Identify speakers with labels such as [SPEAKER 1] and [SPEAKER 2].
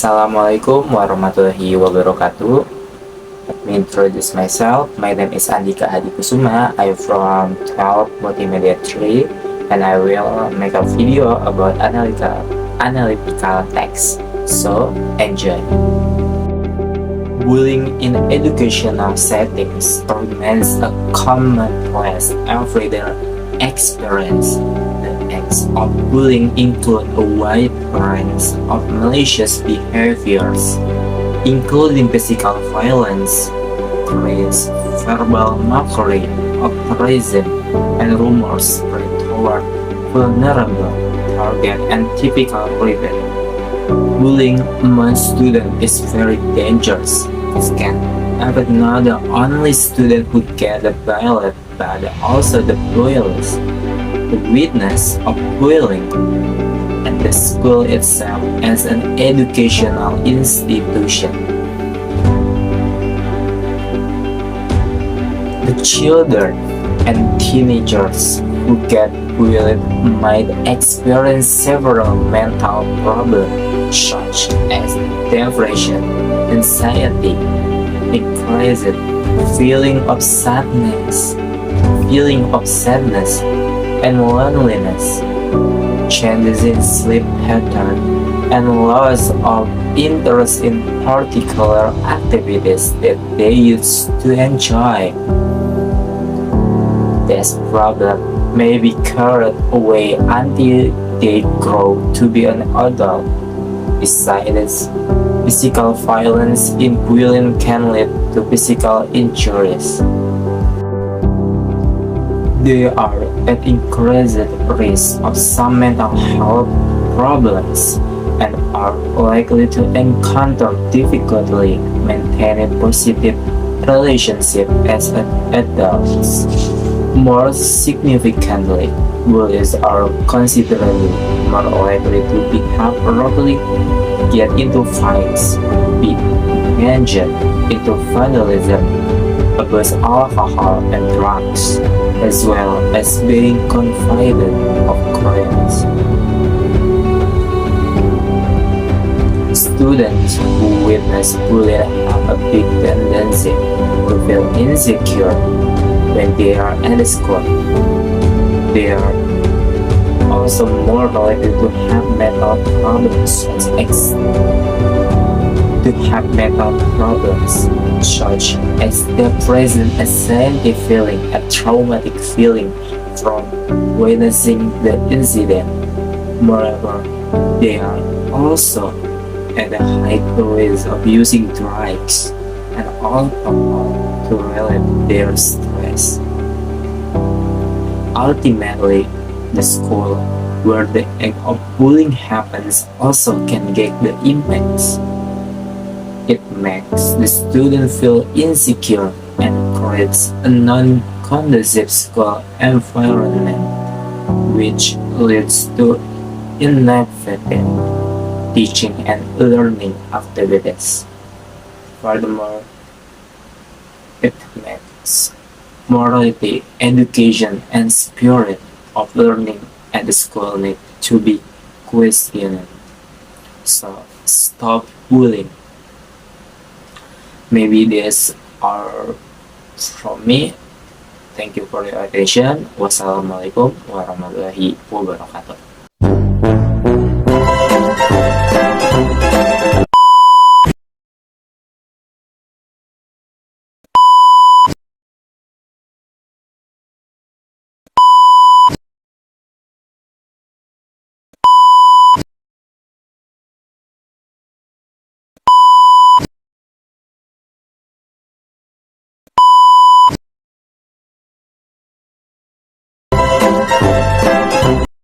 [SPEAKER 1] Assalamualaikum warahmatullahi wabarakatuh. Let me introduce myself. My name is Andika Hadi Kusuma. I'm from 12 Multimedia 3 and I will make a video about analytical text. So, enjoy. Bullying in educational settings remains a commonplace everyday experience. The acts of bullying include a wide range of malicious behaviors, including physical violence, threats, verbal mockery, oppression, and rumors spread toward vulnerable target and typical revenge. Bullying among students is very dangerous. It can affect not only students who get bullied, but also the bullies, the witness of bullying, and the school itself as an educational institution. The children and teenagers who get bullied might experience several mental problems such as depression, anxiety, increased feeling of sadness, and loneliness, changes in sleep pattern, and loss of interest in particular activities that they used to enjoy. This problem may be carried away until they grow to be an adult. Besides, physical violence in bullying can lead to physical injuries. They are at increased risk of some mental health problems and are likely to encounter difficulty maintaining positive relationships as adults. More significantly, bullies are considerably more likely to behave roughly, get into fights, be engaged into vandalism, abuse alcohol and drugs, as well as being convicted of crimes. Students who witness bullying have a big tendency to feel insecure when they are at school. They are also more likely to have mental problems such as depression, anxiety feeling, and traumatic feeling from witnessing the incident. Moreover, they are also at a high risk of using drugs and alcohol to relieve their stress. Ultimately, the school where the act of bullying happens also can get the impacts. It makes the student feel insecure and creates a non-conducive school environment, which leads to ineffective teaching and learning activities. Furthermore, it makes morality, education, and spirit of learning at the school need to be questioned. So, stop bullying. Maybe these are from me. Thank you for your attention. Wassalamualaikum warahmatullahi wabarakatuh.